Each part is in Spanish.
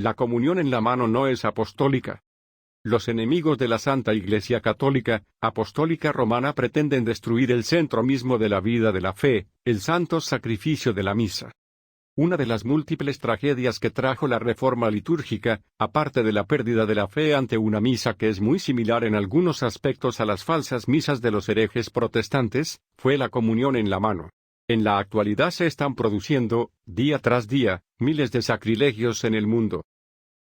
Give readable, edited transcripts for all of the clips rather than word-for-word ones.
La comunión en la mano no es apostólica. Los enemigos de la Santa Iglesia Católica, Apostólica Romana pretenden destruir el centro mismo de la vida de la fe, el santo sacrificio de la misa. Una de las múltiples tragedias que trajo la reforma litúrgica, aparte de la pérdida de la fe ante una misa que es muy similar en algunos aspectos a las falsas misas de los herejes protestantes, fue la comunión en la mano. En la actualidad se están produciendo, día tras día, miles de sacrilegios en el mundo.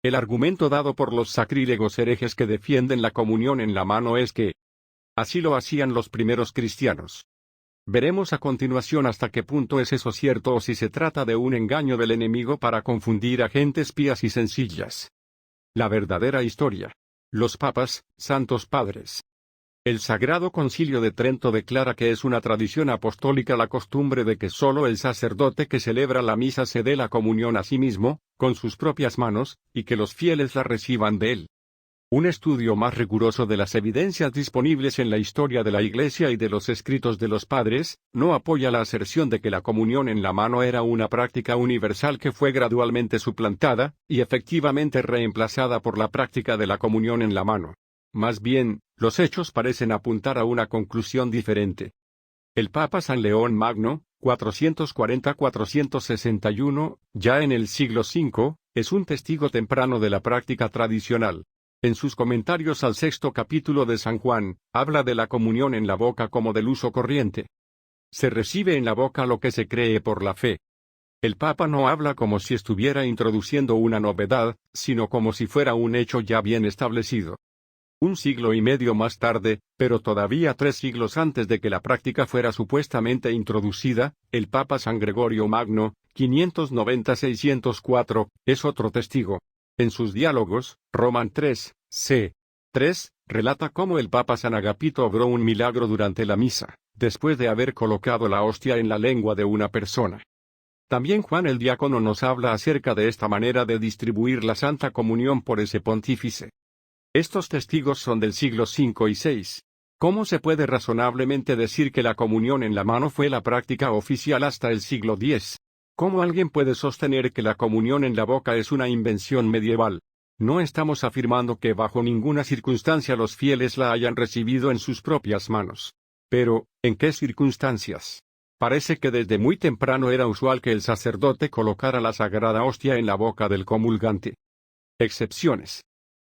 El argumento dado por los sacrílegos herejes que defienden la comunión en la mano es que así lo hacían los primeros cristianos. Veremos a continuación hasta qué punto es eso cierto o si se trata de un engaño del enemigo para confundir a gentes pías y sencillas. La verdadera historia. Los papas, santos padres. El Sagrado Concilio de Trento declara que es una tradición apostólica la costumbre de que solo el sacerdote que celebra la misa se dé la comunión a sí mismo, con sus propias manos, y que los fieles la reciban de él. Un estudio más riguroso de las evidencias disponibles en la historia de la Iglesia y de los escritos de los padres, no apoya la aserción de que la comunión en la mano era una práctica universal que fue gradualmente suplantada, y efectivamente reemplazada por la práctica de la comunión en la mano. Más bien, los hechos parecen apuntar a una conclusión diferente. El Papa San León Magno, 440-461, ya en el siglo V, es un testigo temprano de la práctica tradicional. En sus comentarios al 6º capítulo de San Juan, habla de la comunión en la boca como del uso corriente. Se recibe en la boca lo que se cree por la fe. El Papa no habla como si estuviera introduciendo una novedad, sino como si fuera un hecho ya bien establecido. Un siglo y medio más tarde, pero todavía 3 siglos antes de que la práctica fuera supuestamente introducida, el Papa San Gregorio Magno, 590-604, es otro testigo. En sus diálogos, Roman 3, c. 3, relata cómo el Papa San Agapito obró un milagro durante la misa, después de haber colocado la hostia en la lengua de una persona. También Juan el Diácono nos habla acerca de esta manera de distribuir la Santa Comunión por ese pontífice. Estos testigos son del siglo V y VI. ¿Cómo se puede razonablemente decir que la comunión en la mano fue la práctica oficial hasta el siglo X? ¿Cómo alguien puede sostener que la comunión en la boca es una invención medieval? No estamos afirmando que bajo ninguna circunstancia los fieles la hayan recibido en sus propias manos. Pero, ¿en qué circunstancias? Parece que desde muy temprano era usual que el sacerdote colocara la sagrada hostia en la boca del comulgante. Excepciones.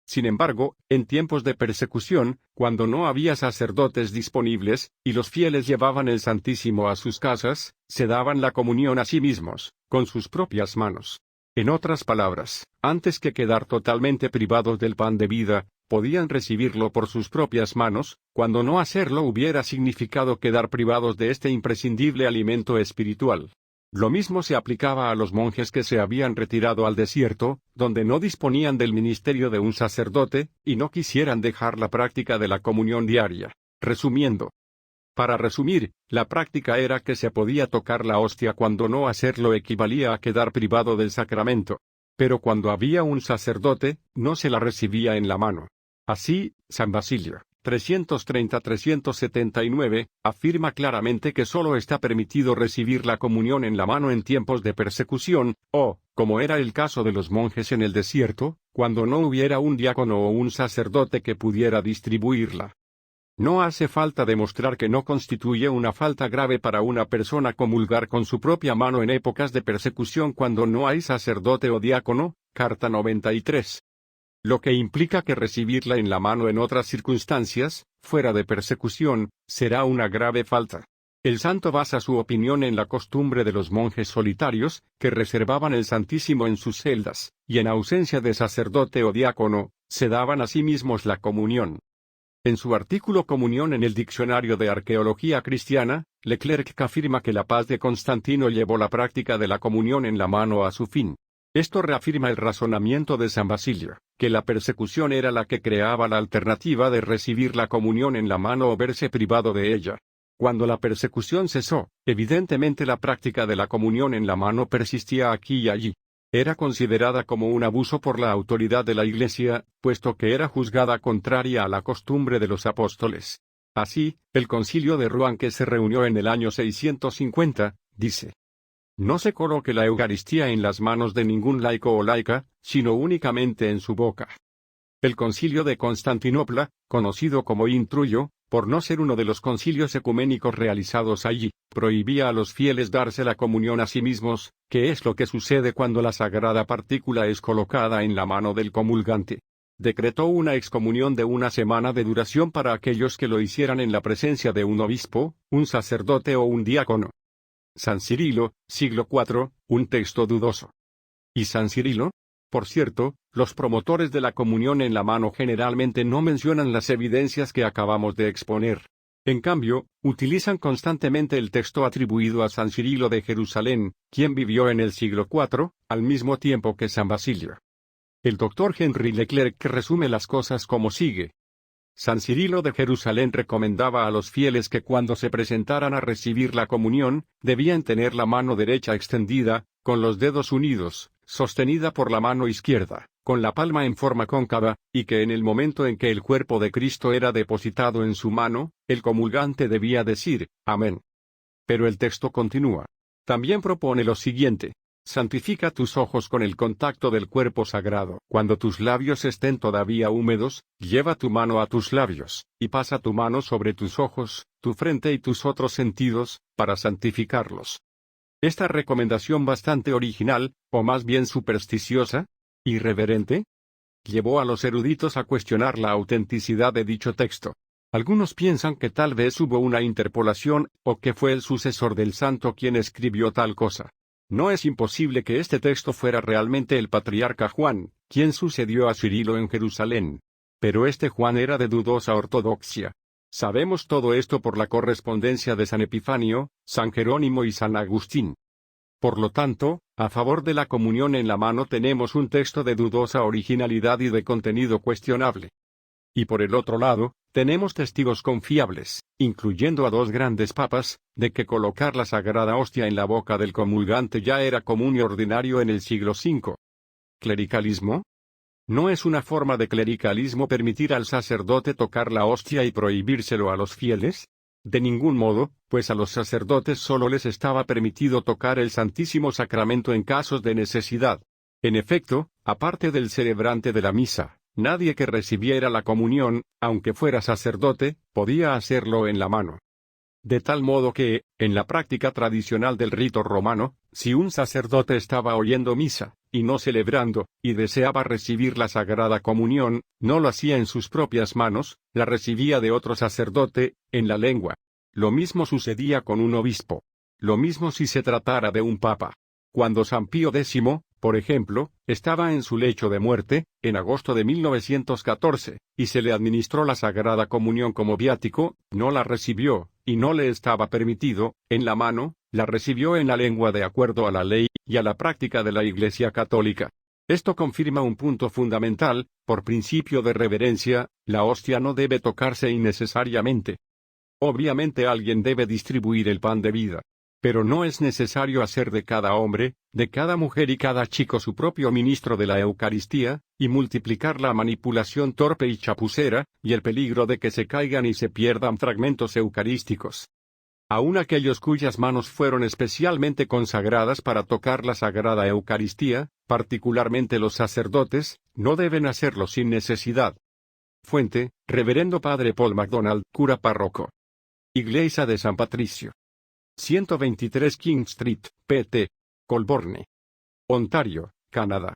Sin embargo, en tiempos de persecución, cuando no había sacerdotes disponibles, y los fieles llevaban el Santísimo a sus casas, se daban la comunión a sí mismos, con sus propias manos. En otras palabras, antes que quedar totalmente privados del pan de vida, podían recibirlo por sus propias manos, cuando no hacerlo hubiera significado quedar privados de este imprescindible alimento espiritual. Lo mismo se aplicaba a los monjes que se habían retirado al desierto, donde no disponían del ministerio de un sacerdote, y no quisieran dejar la práctica de la comunión diaria. Resumiendo. Para resumir, la práctica era que se podía tocar la hostia cuando no hacerlo equivalía a quedar privado del sacramento. Pero cuando había un sacerdote, no se la recibía en la mano. Así, San Basilio, 330-379, afirma claramente que solo está permitido recibir la comunión en la mano en tiempos de persecución, o, como era el caso de los monjes en el desierto, cuando no hubiera un diácono o un sacerdote que pudiera distribuirla. No hace falta demostrar que no constituye una falta grave para una persona comulgar con su propia mano en épocas de persecución cuando no hay sacerdote o diácono, carta 93. Lo que implica que recibirla en la mano en otras circunstancias, fuera de persecución, será una grave falta. El santo basa su opinión en la costumbre de los monjes solitarios, que reservaban el Santísimo en sus celdas, y en ausencia de sacerdote o diácono, se daban a sí mismos la comunión. En su artículo Comunión en el Diccionario de Arqueología Cristiana, Leclerc afirma que la paz de Constantino llevó la práctica de la comunión en la mano a su fin. Esto reafirma el razonamiento de San Basilio, que la persecución era la que creaba la alternativa de recibir la comunión en la mano o verse privado de ella. Cuando la persecución cesó, evidentemente la práctica de la comunión en la mano persistía aquí y allí. Era considerada como un abuso por la autoridad de la Iglesia, puesto que era juzgada contraria a la costumbre de los apóstoles. Así, el Concilio de Rouen, que se reunió en el año 650, dice: No se coloque la Eucaristía en las manos de ningún laico o laica, sino únicamente en su boca. El Concilio de Constantinopla, conocido como Intruyo, por no ser uno de los concilios ecuménicos realizados allí, prohibía a los fieles darse la comunión a sí mismos, que es lo que sucede cuando la sagrada partícula es colocada en la mano del comulgante. Decretó una excomunión de 1 semana de duración para aquellos que lo hicieran en la presencia de un obispo, un sacerdote o un diácono. San Cirilo, siglo IV, un texto dudoso. ¿Y San Cirilo? Por cierto, los promotores de la comunión en la mano generalmente no mencionan las evidencias que acabamos de exponer. En cambio, utilizan constantemente el texto atribuido a San Cirilo de Jerusalén, quien vivió en el siglo IV, al mismo tiempo que San Basilio. El Dr. Henry Leclerc resume las cosas como sigue. San Cirilo de Jerusalén recomendaba a los fieles que cuando se presentaran a recibir la comunión, debían tener la mano derecha extendida, con los dedos unidos, sostenida por la mano izquierda, con la palma en forma cóncava, y que en el momento en que el cuerpo de Cristo era depositado en su mano, el comulgante debía decir, Amén. Pero el texto continúa. También propone lo siguiente. Santifica tus ojos con el contacto del cuerpo sagrado. Cuando tus labios estén todavía húmedos, lleva tu mano a tus labios, y pasa tu mano sobre tus ojos, tu frente y tus otros sentidos, para santificarlos. Esta recomendación bastante original, o más bien supersticiosa, irreverente, llevó a los eruditos a cuestionar la autenticidad de dicho texto. Algunos piensan que tal vez hubo una interpolación, o que fue el sucesor del santo quien escribió tal cosa. No es imposible que este texto fuera realmente el patriarca Juan, quien sucedió a Cirilo en Jerusalén. Pero este Juan era de dudosa ortodoxia. Sabemos todo esto por la correspondencia de San Epifanio, San Jerónimo y San Agustín. Por lo tanto, a favor de la comunión en la mano tenemos un texto de dudosa originalidad y de contenido cuestionable. Y por el otro lado, tenemos testigos confiables, incluyendo a 2 grandes papas, de que colocar la sagrada hostia en la boca del comulgante ya era común y ordinario en el siglo V. ¿Clericalismo? ¿No es una forma de clericalismo permitir al sacerdote tocar la hostia y prohibírselo a los fieles? De ningún modo, pues a los sacerdotes solo les estaba permitido tocar el Santísimo Sacramento en casos de necesidad. En efecto, aparte del celebrante de la misa, nadie que recibiera la comunión, aunque fuera sacerdote, podía hacerlo en la mano. De tal modo que, en la práctica tradicional del rito romano, si un sacerdote estaba oyendo misa, y no celebrando, y deseaba recibir la Sagrada Comunión, no lo hacía en sus propias manos, la recibía de otro sacerdote, en la lengua. Lo mismo sucedía con un obispo. Lo mismo si se tratara de un papa. Cuando San Pío X, por ejemplo, estaba en su lecho de muerte, en agosto de 1914, y se le administró la Sagrada Comunión como viático, no la recibió, y no le estaba permitido, en la mano, la recibió en la lengua de acuerdo a la ley y a la práctica de la Iglesia Católica. Esto confirma un punto fundamental: por principio de reverencia, la hostia no debe tocarse innecesariamente. Obviamente alguien debe distribuir el pan de vida. Pero no es necesario hacer de cada hombre, de cada mujer y cada chico su propio ministro de la Eucaristía, y multiplicar la manipulación torpe y chapucera, y el peligro de que se caigan y se pierdan fragmentos eucarísticos. Aun aquellos cuyas manos fueron especialmente consagradas para tocar la Sagrada Eucaristía, particularmente los sacerdotes, no deben hacerlo sin necesidad. Fuente: Reverendo Padre Paul MacDonald, cura párroco. Iglesia de San Patricio. 123 King Street, Pt. Colborne, Ontario, Canadá.